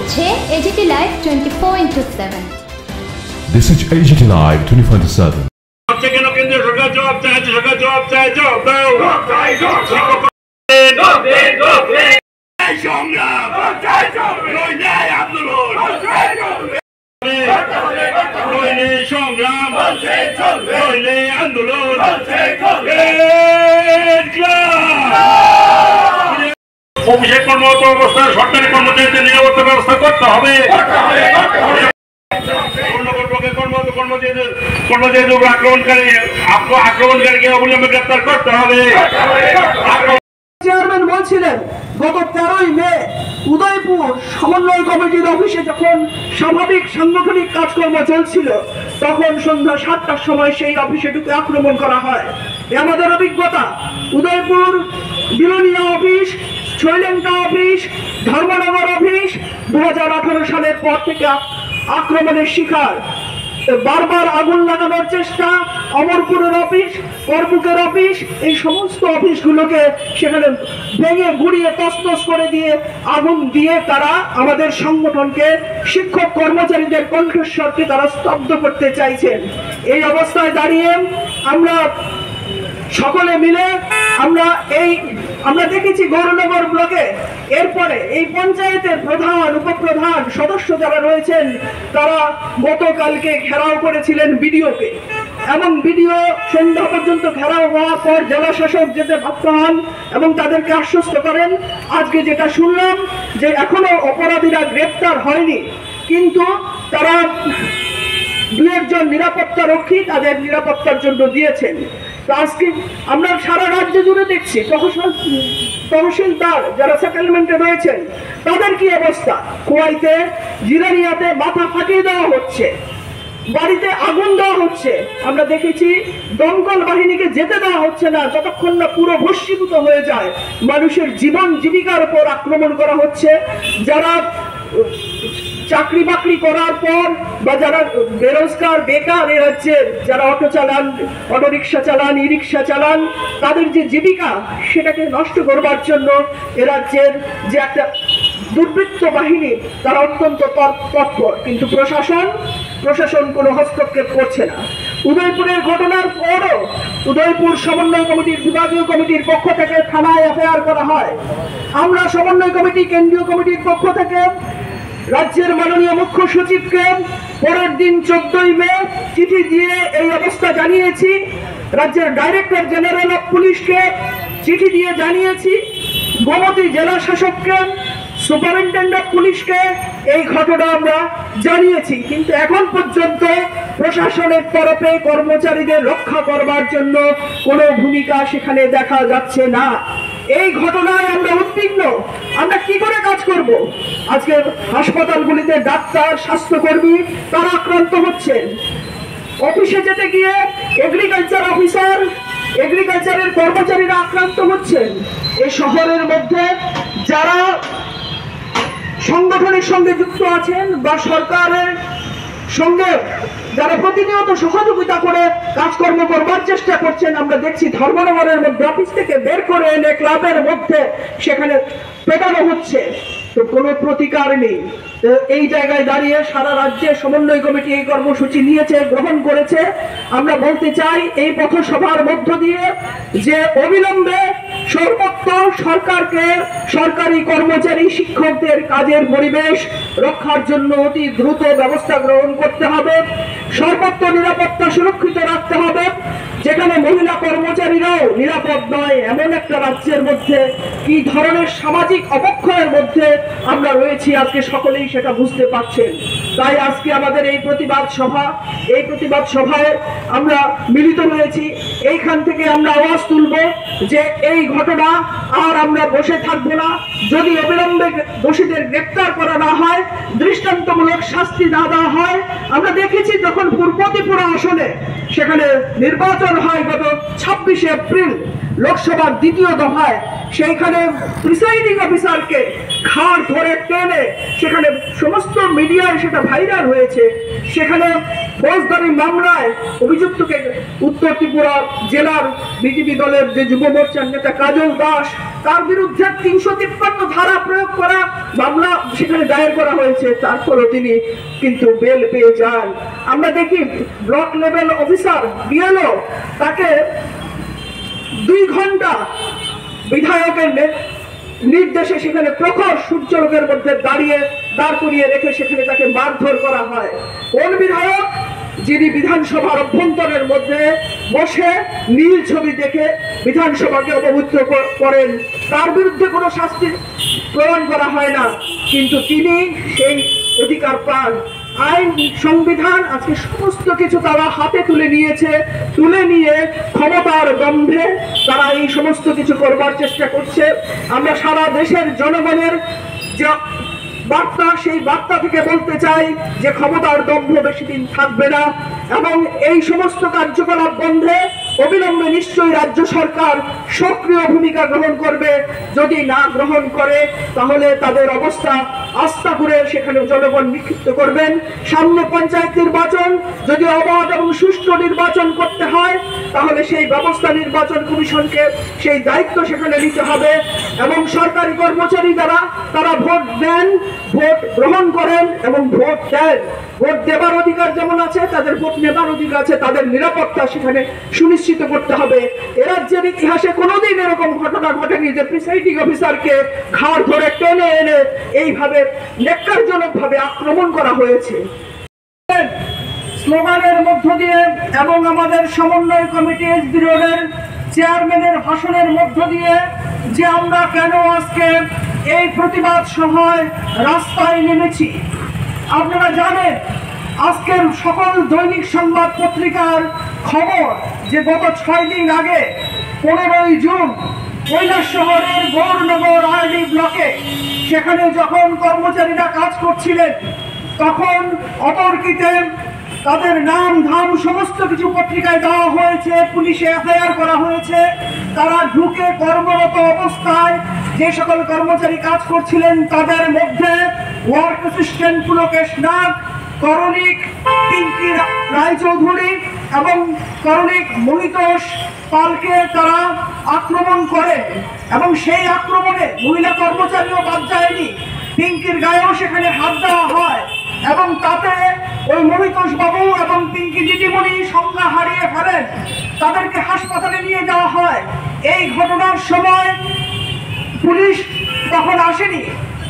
করছে AGT Live 24/7। This is AGT Live 24/7। কেন কেন্দ্রীয় সরকার জবাব চাইছে, সরকার জবাব চাই, জবাব দাও। সংগ্রাম সংগ্রাম আন্দোলন অভিষেক কর্মরত অবস্থায় সরকারি কর্মচারীদের নিরাপত্তা ব্যবস্থা করতে হবে। কর্মচারীদের আক্রমণকারীকে অবিলম্বে গ্রেপ্তার করতে হবে। চেয়ারম্যান বলছিলেন গত 13ই মে উদয়পুর সমন্বয় কমিটির অফিসে যখন স্বাভাবিক সাংগঠনিক কাজকর্ম চলছিল তখন সন্ধ্যা 7টার সময় সেই অফিসে ঢুকে আক্রমণ করা হয়। আমাদের অভিজ্ঞতা, Udaipur Belonia office, Shailendra office, Dharmanagar office 2018 সালের পর থেকে আক্রমণের শিকার। বারবার আগুন লাগানোর চেষ্টা, অমরপুরের অফিস, করবুকের অফিস, এই সমস্ত অফিসগুলোকে সেখানে ভেঙে গুড়িয়ে তছনছ করে দিয়ে আগুন দিয়ে তারা আমাদের সংগঠনকে, শিক্ষক কর্মচারীদের কণ্ঠস্বরকে তারা স্তব্ধ করতে চাইছেন। এই অবস্থায় দাঁড়িয়ে আমরা সকলে মিলে আমরা দেখেছি গৌরনগর ব্লকে, এরপরে এই পঞ্চায়েতের প্রধান, উপপ্রধান, সদস্য যারা রয়েছেন তারা গতকালকে ঘেরাও করেছিলেন বিডিওকে, এবং বিডিও সন্ধ্যা পর্যন্ত ঘেরাও হওয়ার পর জেলা শাসক যেতে বাধ্য হন এবং তাদেরকে আশ্বস্ত করেন। আজকে যেটা শুনলাম যে এখনো অপরাধীরা গ্রেপ্তার হয়নি, কিন্তু তারা 2-1 নিরাপত্তা রক্ষী তাদের নিরাপত্তার জন্য দিয়েছেন। তো আজকে আমরা সারা রাজ্য জুড়ে দেখছি তহসিলদার যারা সেটেলমেন্টে রয়েছেন তাদের কি অবস্থা। খোয়াইতে, জিরানিয়াতে মাথা ফাটিয়ে দেওয়া হচ্ছে, বাড়িতে আগুন দেওয়া হচ্ছে। আমরা দেখেছি দমকল বাহিনীকে যেতে দেওয়া হচ্ছে না যতক্ষণ না পুরো ভস্মীভূত হয়ে যায়। মানুষের জীবন জীবিকার উপর আক্রমণ করা হচ্ছে। যারা চাকরি বাকরি করার পর বা যারা বেরোজগার, বেকার এ রাজ্যের, যারা অটো চালান, অটোরিকশা চালান, ই রিক্সা চালান, তাদের যে জীবিকা সেটাকে নষ্ট করবার জন্য এ রাজ্যের যে একটা দুর্বৃত্ত বাহিনী তারা অত্যন্ত তৎপর, কিন্তু প্রশাসন কোনো হস্তক্ষেপ করছে না। উদয়পুরের ঘটনার পরও উদয়পুর সমন্বয় কমিটির বিভাগীয় কমিটির পক্ষ থেকে থানায় এফআইআর করা হয়। আমরা সমন্বয় কমিটি কেন্দ্রীয় কমিটির পক্ষ থেকে রাজ্যের মাননীয় মুখ্য সচিবকে পরের দিন 14ই মে চিঠি দিয়ে এই অবস্থা জানিয়েছি। রাজ্যের ডাইরেক্টর জেনারেল অফ পুলিশকে চিঠি দিয়ে জানিয়েছি। গোমতী জেলা শাসককে, সুপারিনটেন্ডেন্ট পুলিশকে এই ঘটনা আমরা জানিয়েছি, কিন্তু এখন পর্যন্ত প্রশাসনের তরফে কর্মচারীদের রক্ষা করবার জন্য কোনো ভূমিকা সেখানে দেখা যাচ্ছে না। এই ঘটনায় আমরা উদ্বিগ্ন। আমরা কি করে কাজ করব? আজকে হাসপাতালগুলিতে ডাক্তার, স্বাস্থ্যকর্মী তারা আক্রান্ত হচ্ছেন। অফিসে যেতে গিয়ে এগ্রিকালচার অফিসার, এগ্রিকালচারের কর্মচারীরা আক্রান্ত হচ্ছেন। এই শহরের মধ্যে যারা সংগঠনের সঙ্গে যুক্ত আছেন বা সরকারের সঙ্গে যারা প্রতিনিয়ত সহযোগিতা করে কাজকর্ম করবার চেষ্টা করছেন, আমরা দেখছি ধর্মনগরের মধ্যে অফিস থেকে বের করে এনে ক্লাবের মধ্যে সেখানে পেটানো হচ্ছে, তো কোনো প্রতিকার নেই। এই জায়গায় দাঁড়িয়ে সারা রাজ্যে সমন্বয় কমিটি এই কর্মসূচি নিয়েছে, গ্রহণ করেছে। আমরা বলতে চাই এই পথসভার মধ্য দিয়ে যে অবিলম্বে সর্বত্র সরকারকে সরকারি কর্মচারী, শিক্ষকদের কাজের পরিবেশ রক্ষার জন্য অতি দ্রুত ব্যবস্থা গ্রহণ করতে হবে। সর্বত্র নিরাপত্তা সুরক্ষিত রাখতে হবে। যেখানে মহিলা কর্মচারীরাও নিরাপদ নয় এমন একটা রাজ্যের মধ্যে কি ধরনের সামাজিক অবক্ষয়ের মধ্যে আমরা রয়েছি আজকে সকলেই সেটা বুঝতে পারছেন। তাই আজকে আমাদের এই প্রতিবাদ সভায় আমরা মিলিত হয়েছি। এইখান থেকে আমরা আওয়াজ তুলব যে এই ঘটনা আর আমরা বসে থাকবো না। যদি অবিলম্বে দোষীদের গ্রেপ্তার করা না হয়, দৃষ্টান্তমূলক শাস্তি না দেওয়া হয়। আমরা দেখেছি যখন পূর্বতীপুরা আসনে সেখানে নির্বাচন হয় গত 26শে এপ্রিল, লোকসভার দ্বিতীয় দফায় সেইখানে প্রিসাইডিং অফিসারকে ঘাড় ধরে টেনে, সেখানে সমস্ত মিডিয়ায় সেটা ভাইরাল হয়েছে, সেখানে ফৌজদারি মামলায় অভিযুক্তকে উত্তর ত্রিপুরা জেলার বিজেপি দলের যে যুব মোর্চার নেতা কাজল দাস, তার বিরুদ্ধে 353 ধারা প্রয়োগ করা মামলা সেখানে দায়ের করা হয়েছে। তারপরও তিনি কিন্তু বেল পেয়ে যান। আমরা দেখি ব্লক লেভেল অফিসার বিএলও, তাকে 2 ঘন্টা বিধায়কের নির্দেশে সেখানে প্রখর সূর্যলোকের মধ্যে দাঁড় করিয়ে রেখে সেখানে তাকে মারধর করা হয়। কোন বিধায়ক? যিনি বিধানসভার অভ্যন্তরের মধ্যে বসে নীল ছবি দেখে বিধানসভাকে অপবিত্র করেন, তার বিরুদ্ধে কোনো শাস্তি প্রদান করা হয় না, কিন্তু তিনি সেই অধিকার পান। আইন, সংবিধান, আজকে সমস্ত কিছু তারা হাতে তুলে নিয়েছে, তুলে নিয়ে ক্ষমতার গন্ধে তারা এই সমস্ত কিছু করবার চেষ্টা করছে। আমরা সারা দেশের জনগণের যে বার্তা, সেই বার্তা থেকে বলতে চাই যে ক্ষমতার দম্ভ বেশি দিন থাকবে না, এবং এই সমস্ত কার্যকলাপ বন্ধে অবিলম্বে নিশ্চয়ই রাজ্য সরকার সক্রিয় ভূমিকা গ্রহণ করবে। যদি না গ্রহণ করে তাহলে তাদের অবস্থা আস্তাপুরে সেখানে জনগণ বিক্ষিপ্ত করবেন। সামনে পঞ্চায়েত নির্বাচন, যদি অবাধ এবং সুষ্ঠু নির্বাচন করতে হয় তাহলে সেই ব্যবস্থা নির্বাচন কমিশনকে সেই দায়িত্ব সেখানে নিতে হবে, এবং সরকারি কর্মচারী যারা তারা ভোট দেন, ভোট গ্রহণ করেন এবং ভোট দেন। ভোট দেবার অধিকার যেমন আছে, তাদের ভোট নেবার অধিকার আছে, তাদের নিরাপত্তা সেখানে সুনিশ্চিত করতে হবে। এ রাজ্যের ইতিহাসে কোনোদিন এরকম ঘটনা ঘটেনি যে প্রিসাইডিং অফিসারকে ঘাড় ধরে টেনে এনে এইভাবে ন্যাক্কারজনকভাবে আক্রমণ করা হয়েছে। স্লোগানের মধ্য দিয়ে এবং আমাদের সমন্বয় কমিটি এসডি রোডের চেয়ারম্যানের ভাষণের মধ্য দিয়ে যে আমরা কেন আজকে এই প্রতিবাদ সভায় রাস্তায় নেমেছি, আপনারা জানেন আজকের সকল দৈনিক সংবাদ পত্রিকার খবর যে গত 6 দিন আগে 15ই জুন কৈলাসহরের গৌরনগর আরডি ব্লকে সেখানে যখন কর্মচারীরা কাজ করছিলেন তখন অতর্কিতে তাদের নাম ধাম সমস্ত কিছু পত্রিকায় দেওয়া হয়েছে, পুলিশে এফআইআর করা হয়েছে। তারা ঢুকে কর্মরত অবস্থায় যে সকল কর্মচারী কাজ করছিলেন তাদের মধ্যে ওয়ার্ক অ্যাসিস্ট্যান্ট পুলকেশ নাগ, করণিক পিঙ্কি রায়চৌধুরী এবং করণিক মহিতোষ পালকে তারা আক্রমণ করে, এবং সেই আক্রমণে মহিলা কর্মচারীও বাদ যায়নি, পিঙ্কির গায়েও সেখানে হাত দেওয়া হয়, এবং তাতে ওই মহিতোষ বাবু এবং পিঙ্কি দিদিমণি সংজ্ঞা হারিয়ে ফেলেন, তাদেরকে হাসপাতালে নিয়ে যাওয়া হয়। এই ঘটনার সময় পুলিশ তখন আসেনি,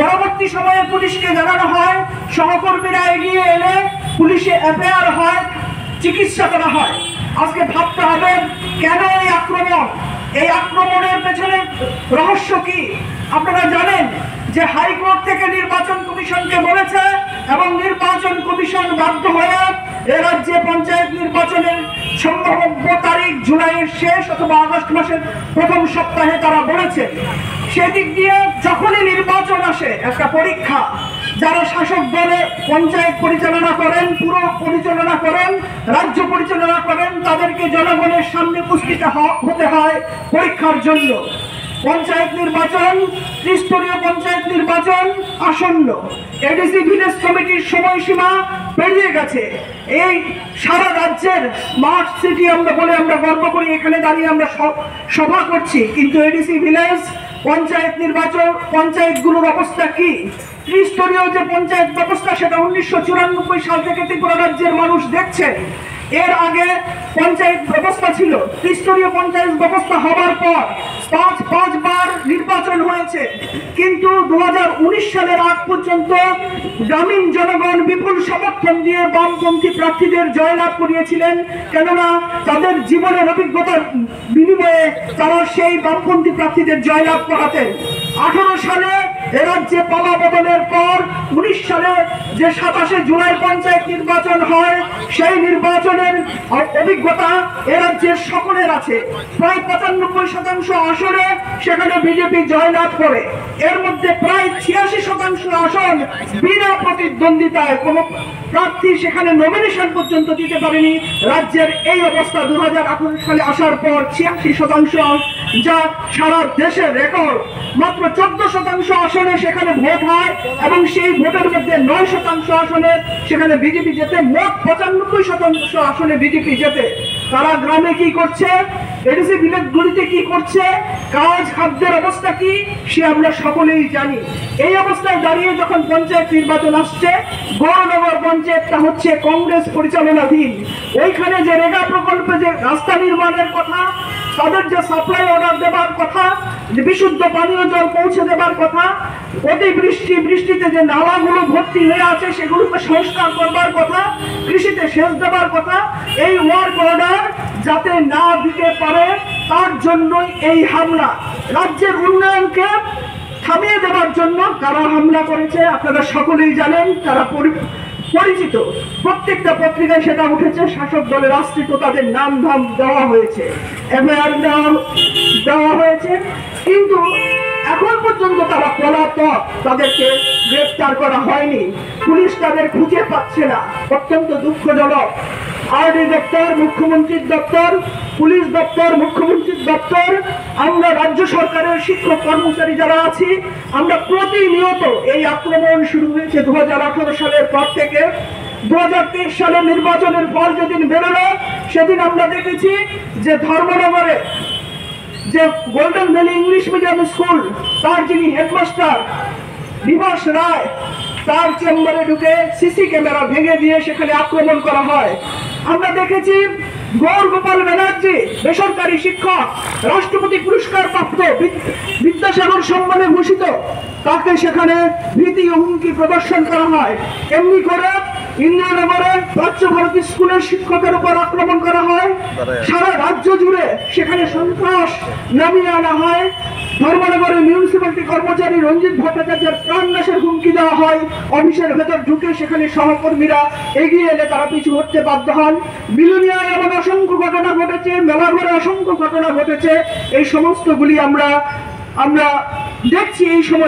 পরবর্তী সময়ে পুলিশকে জানানো হয়, সহকর্মীরা এগিয়ে এলে পুলিশে এফআইআর হয়, চিকিৎসা করা হয়। আজকে ভাবতে হবে কেন এই আক্রমণ, এই আক্রমণের পেছনে রহস্য কি? আপনারা জানেন যে হাইকোর্ট থেকে নির্বাচন কমিশনকে বলেছে এবং নির্বাচন কমিশন বাধ্য হয়ে এ রাজ্যে পঞ্চায়েত নির্বাচনের সম্ভাব্য তারিখ জুলাইয়ের শেষ অথবা আগস্ট মাসের প্রথম সপ্তাহে তারা বলেছে। সেদিক দিয়ে যখনই নির্বাচন আসে একটা পরীক্ষা, যারা শাসক দলে পঞ্চায়েত পরিচালনা করেন, পুরো পরিচালনা করেন, রাজ্য পরিচালনা করেন, তাদেরকে জনগণের সামনে উপস্থিত হতে হয় পরীক্ষার জন্য। পঞ্চায়েত নির্বাচন, ত্রিস্তরীয় পঞ্চায়েত নির্বাচন আসন্ন, এডিসি ভিলেজ কমিটির সময়সীমা পেরিয়ে গেছে। এই সারা রাজ্যের স্মার্ট সিটি আমরা বলে আমরা গর্ব করি, এখানে দাঁড়িয়ে আমরা সভা করছি, কিন্তু এডিসি ভিলেজ পঞ্চায়েত নির্বাচন, পঞ্চায়েতগুলোর অবস্থা কি? ত্রিস্তরীয় যে পঞ্চায়েত ব্যবস্থা সেটা 1994 সাল থেকে ত্রিপুরা রাজ্যের মানুষ দেখছে। এর আগে পঞ্চায়েত ব্যবস্থা ছিল, ত্রিস্তরীয় পঞ্চায়েত ব্যবস্থা হবার পর পাঁচবার নির্বাচন হয়েছে, কিন্তু 2019 সালের আগ পর্যন্ত গ্রামীণ জনগণ বিপুল সমর্থন দিয়ে বামপন্থী প্রার্থীদের জয়লাভ করিয়েছিলেন, কেননা তাদের জীবনের অভিজ্ঞতার বিনিময়ে তারা সেই বামপন্থী প্রার্থীদের জয়লাভ করাতেন। 18 সালে এ রাজ্যে পালা বদলের পর 19 সালে যে 27 জুলাই পঞ্চায়েত নির্বাচন হয়, সেই নির্বাচনের অভিজ্ঞতা এ রাজ্যের সকলের আছে। প্রায় 95% আসনে সেখানে বিজেপি জয়লাভ করে, এর মধ্যে প্রায় 86% আসন বিনা প্রতিদ্বন্দ্বিতায় কোনো প্রার্থী সেখানে নমিনেশন পর্যন্ত দিতে পারেনি। রাজ্যের এই অবস্থা 2018 সালে আসার পর 86%, যা সারা দেশের রেকর্ড। মাত্র 14% আসনে সেখানে ভোট হয় এবং সেই ভোটের মধ্যে 9% আসনে সেখানে বিজেপি জেতে, মোট 95% আসনে বিজেপি জেতে। তারা গ্রামে কি করছে, এডিসি ভিলেজগুলিতে কি করছে, কাজ খাদ্যের অবস্থা কি, সে আমরা সকলেই জানি। এই অবস্থায় দাঁড়িয়ে যখন পঞ্চায়েত নির্বাচন আসছে, গৌরনগর পঞ্চায়েতটা হচ্ছে কংগ্রেস পরিচালনাধীন। ওইখানে যে রেগা প্রকল্পে যে রাস্তা নির্মাণের কথা, তাদের যে সাপ্লাই অর্ডার দেবার কথা, যে বিশুদ্ধ পানীয় জল পৌঁছে দেবার কথা, বৃষ্টিতে যে নালাগুলো ভর্তি হয়ে আছে সেগুলোকে সংস্কার করবার কথা, কৃষিতে সেচ দেবার কথা, এই ওয়ার্ক অর্ডার যাতে না দিতে পারে তার জন্যই এই হামলা। রাজ্যের উন্নয়নকে থামিয়ে দেওয়ার জন্য কারা হামলা করেছে আপনারা সকলেই জানেন, তারা পরিচিত। প্রত্যেকটা পত্রিকায় সেটা উঠেছে, শাসক দলের আশ্রিত তাদের নাম ধাম দেওয়া হয়েছে, এফআইআর দেওয়া হয়েছে, কিন্তু এখন পর্যন্ত তারা পলাতক, তাদেরকে গ্রেফতার করা হয়নি। পুলিশ তাদের খুঁজে পাচ্ছে না, অত্যন্ত দুঃখজনক। আরডি দপ্তর, মুখ্যমন্ত্রীর দপ্তর, পুলিশ দপ্তর, মুখ্যমন্ত্রীর দপ্তর, আমরা রাজ্য সরকারের শিক্ষক কর্মচারী যারা আছি, আমরা প্রতিনিয়ত এই আক্রমণ শুরু হয়েছে 2018 সালের পর থেকে। 2023 সালের নির্বাচনের ফল যেদিন বেরোলো সেদিন আমরা দেখেছি যে ধর্মনগরে যে golden valley English medium school, তার যিনি হেডমাস্টার বিভাস রায়, তার চেম্বারে ঢুকে সিসি ক্যামেরা ভেঙে দিয়ে সেখানে আক্রমণ করা হয়। আমরা দেখেছি গৌর গোপাল ব্যানার্জি, বেসরকারি শিক্ষক, রাষ্ট্রপতি পুরস্কার প্রাপ্ত, বিদ্যাসাগর সম্মানে ভূষিত, তাকে সেখানে ভীতি ও হুমকি প্রদর্শন করা হয়। এমনি করে ইন্দ্রনগরে প্রাচ্য ভারতী স্কুলের শিক্ষকের উপর আক্রমণ করা হয়। সারা রাজ্য জুড়ে সেখানে সন্ত্রাস নামিয়ে আনা হয়। ধর্মনগরের মিউনিসিপ্যালিটি কর্মচারী রঞ্জিত ভট্টাচার্যের প্রাণনাশের হুমকি দেওয়া হয়। অফিসের ভেতর ঢুকে সেখানে সহকর্মীরা এগিয়ে এলে তারা পিছু হটতে বাধ্য হন। বিলুনিয়ায় এমন অসংখ্য ঘটনা ঘটেছে, মেলাঘরে অসংখ্য ঘটনা ঘটেছে। এই সমস্তগুলি আমরা দেখছি এই সময়।